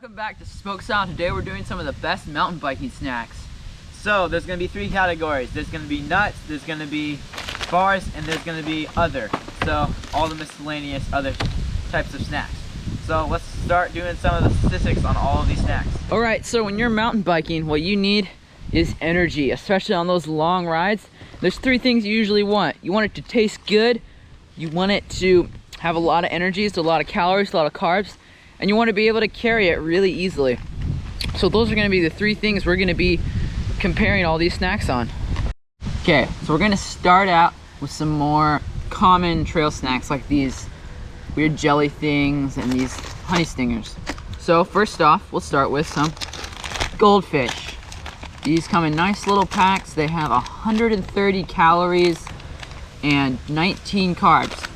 Welcome back to Smoke Sound. Today we're doing some of the best mountain biking snacks. So there's going to be three categories. There's going to be nuts, there's going to be bars, and there's going to be other. So all the miscellaneous other types of snacks. So let's start doing some of the statistics on all of these snacks. Alright, so when you're mountain biking, what you need is energy, especially on those long rides. There's three things you usually want. You want it to taste good, you want it to have a lot of energy, so a lot of calories, a lot of carbs, and you want to be able to carry it really easily. So those are going to be the three things we're going to be comparing all these snacks on. Okay, so we're going to start out with some more common trail snacks like these weird jelly things and these honey stingers. So first off, we'll start with some goldfish. These come in nice little packs. They have 130 calories and 19 carbs.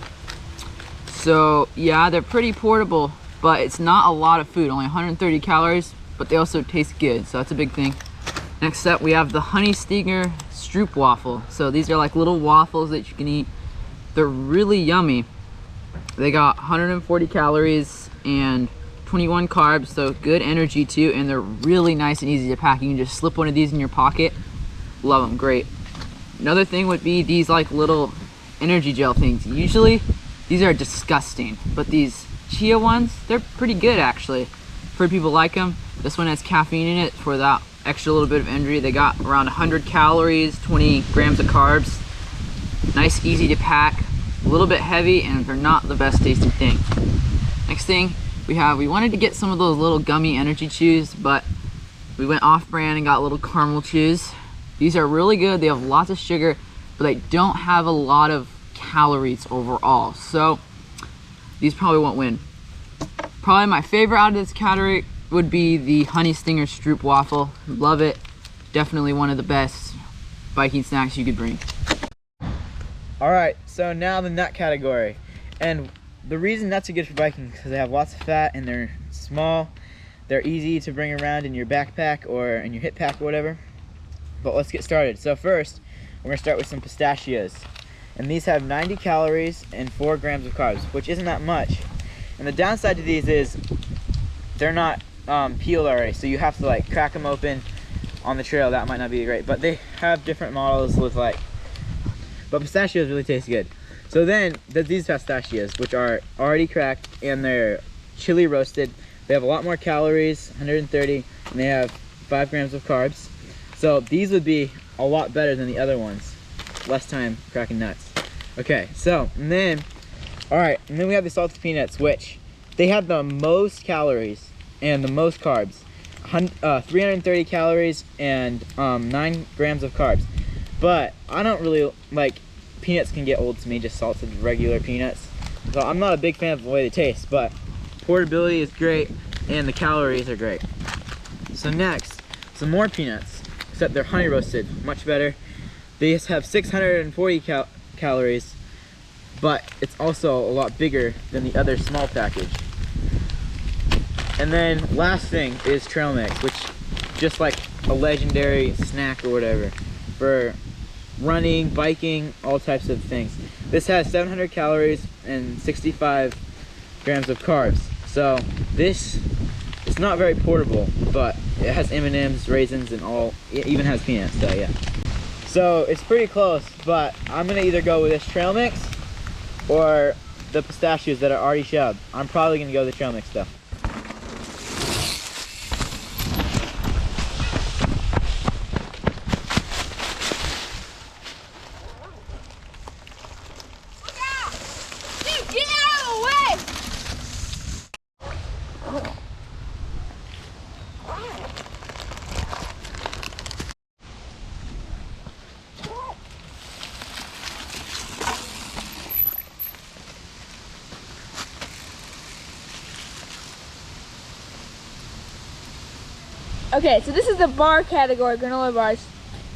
So yeah, they're pretty portable, but it's not a lot of food, only 130 calories, but they also taste good, so that's a big thing. Next up, we have the Honey Stinger Stroop Waffle. So these are like little waffles that you can eat. They're really yummy. They got 140 calories and 21 carbs, so good energy too, and they're really nice and easy to pack. You can just slip one of these in your pocket. Love them, great. Another thing would be these like little energy gel things. Usually these are disgusting, but these chia ones, they're pretty good actually. For people like them. This one has caffeine in it for that extra little bit of energy. They got around 100 calories, 20 grams of carbs. Nice, easy to pack, a little bit heavy, and they're not the best tasting thing. Next thing we wanted to get some of those little gummy energy chews, but we went off brand and got little caramel chews. These are really good. They have lots of sugar, but they don't have a lot of calories overall, so these probably won't win. Probably my favorite out of this category would be the Honey Stinger Stroop Waffle. Love it. Definitely one of the best biking snacks you could bring. Alright, so now the nut category. And the reason nuts are good for biking is because they have lots of fat and they're small. They're easy to bring around in your backpack or in your hip pack or whatever. But let's get started. So first, we're going to start with some pistachios. And these have 90 calories and 4 grams of carbs, which isn't that much. And the downside to these is they're not peeled already, so you have to like crack them open on the trail. That might not be great, but they have different models with like, but pistachios really taste good. So then there's these pistachios, which are already cracked and they're chili roasted. They have a lot more calories, 130, and they have 5 grams of carbs. So these would be a lot better than the other ones. Less time cracking nuts. Okay, so and then we have the salted peanuts, which they have the most calories and the most carbs. 330 calories and 9 grams of carbs. But I don't really like, peanuts can get old to me, just salted regular peanuts. So I'm not a big fan of the way they taste, but portability is great and the calories are great. So next, some more peanuts, except they're honey roasted, much better. These have 640 calories, but it's also a lot bigger than the other small package. And then last thing is trail mix, which just like a legendary snack or whatever for running, biking, all types of things. This has 700 calories and 65 grams of carbs. So this is not very portable, but it has M&Ms, raisins, and all. It even has peanuts, so yeah. So it's pretty close, but I'm gonna either go with this trail mix or the pistachios that are already shoved. I'm probably gonna go with the trail mix though. Dude, get out of the way! Okay, so this is the bar category, granola bars.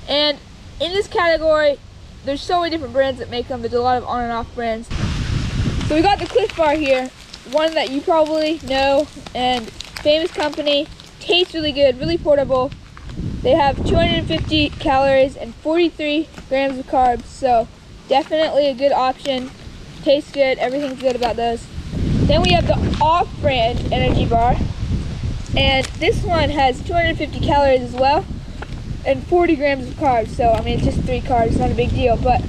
And in this category, there's so many different brands that make them. There's a lot of on and off brands. So we got the Cliff Bar here, one that you probably know, and famous company, tastes really good, really portable. They have 250 calories and 43 grams of carbs, so definitely a good option. Tastes good, everything's good about those. Then we have the off-brand energy bar. And this one has 250 calories as well, and 40 grams of carbs. So I mean, it's just 3 carbs, it's not a big deal. But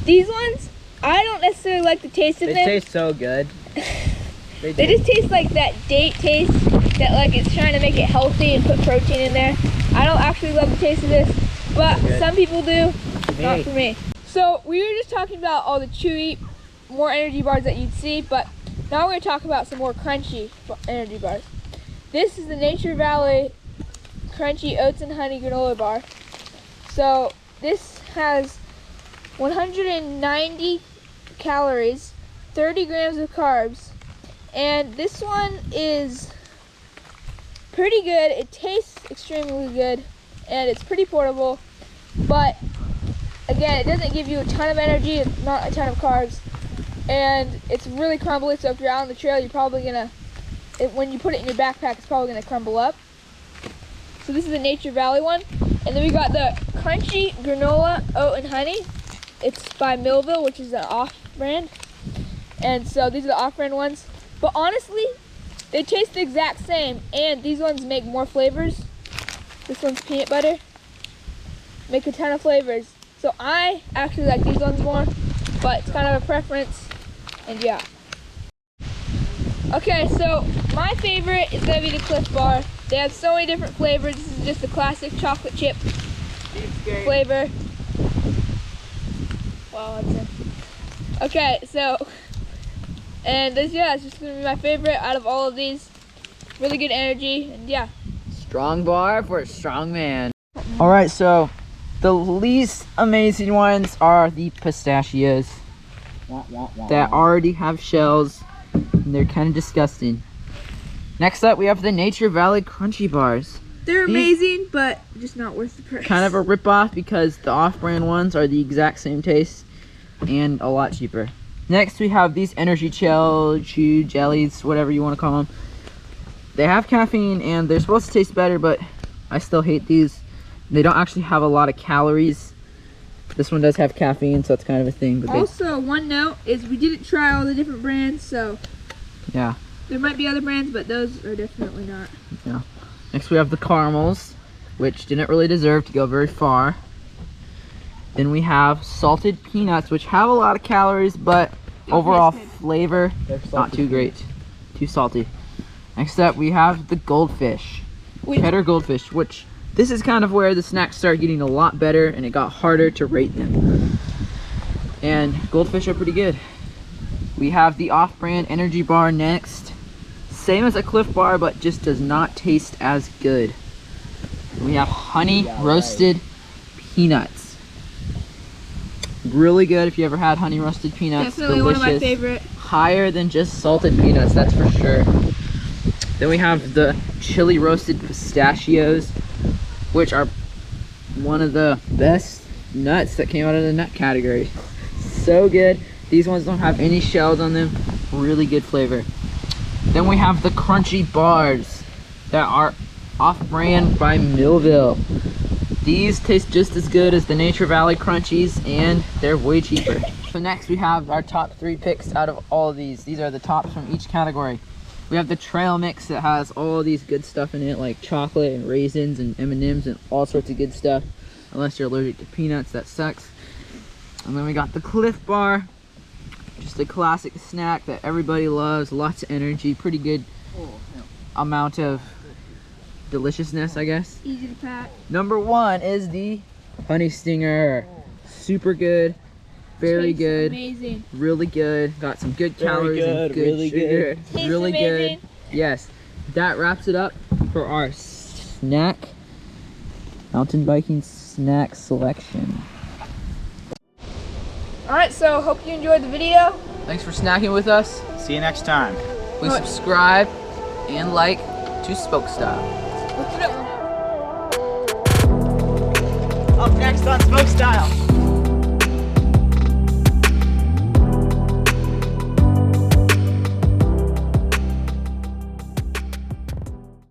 these ones, I don't necessarily like the taste of them. They taste so good. They just taste like that date taste, that like it's trying to make it healthy and put protein in there. I don't actually love the taste of this, but some people do. Not for me. So we were just talking about all the chewy, more energy bars that you'd see, but now we're going to talk about some more crunchy energy bars. This is the Nature Valley Crunchy Oats and Honey Granola Bar. So this has 190 calories, 30 grams of carbs, and this one is pretty good. It tastes extremely good, and it's pretty portable, but again, it doesn't give you a ton of energy, not a ton of carbs, and it's really crumbly, so if you're out on the trail, you're probably gonna, when you put it in your backpack, it's probably gonna crumble up. So this is the Nature Valley one. And then we got the Crunchy Granola Oat and Honey. It's by Millville, which is an off-brand. And so these are the off-brand ones. But honestly, they taste the exact same, and these ones make more flavors. This one's peanut butter. Make a ton of flavors. So I actually like these ones more, but it's kind of a preference, and yeah. Okay, so my favorite is gonna be the Cliff Bar. They have so many different flavors. This is just the classic chocolate chip flavor. Wow, that's it. Okay, so, and this, yeah, it's just gonna be my favorite out of all of these. Really good energy, and yeah. Strong bar for a strong man. All right, so the least amazing ones are the pistachios that already have shells, and they're kind of disgusting. Next up, we have the Nature Valley Crunchy Bars. They're amazing, but just not worth the price. Kind of a rip-off because the off-brand ones are the exact same taste and a lot cheaper. Next, we have these energy chew jellies, whatever you want to call them. They have caffeine and they're supposed to taste better, but I still hate these. They don't actually have a lot of calories. This one does have caffeine, so it's kind of a thing. But also, one note is we didn't try all the different brands, so yeah. There might be other brands, but those are definitely not. Yeah. Next we have the caramels, which didn't really deserve to go very far. Then we have salted peanuts, which have a lot of calories, but overall flavor, not too great. Too salty. Next up we have the goldfish. Cheddar goldfish, which this is kind of where the snacks started getting a lot better and it got harder to rate them. And goldfish are pretty good. We have the off-brand energy bar next. Same as a Cliff Bar, but just does not taste as good. We have honey roasted peanuts. Really good if you ever had honey roasted peanuts. Definitely delicious. one of my favorite. Higher than just salted peanuts, that's for sure. Then we have the chili roasted pistachios, which are one of the best nuts that came out of the nut category. So good. These ones don't have any shells on them. Really good flavor. Then we have the crunchy bars that are off-brand by Millville. These taste just as good as the Nature Valley Crunchies, and they're way cheaper. So next we have our top 3 picks out of all of these. These are the tops from each category. We have the trail mix that has all these good stuff in it, like chocolate and raisins and M&Ms and all sorts of good stuff. Unless you're allergic to peanuts, that sucks. And then we got the Cliff Bar. Just a classic snack that everybody loves, lots of energy, pretty good amount of deliciousness, I guess. Easy to pack. Number 1 is the Honey Stinger. Super good, very good, amazing. Really good. Got some good calories and good really sugar. Tastes Really amazing. good. Yes, that wraps it up for our snack, mountain biking snack selection. Alright, so hope you enjoyed the video. Thanks for snacking with us. See you next time. Please subscribe and like to Spoke Style. Look it up. Up next on Smoke Style.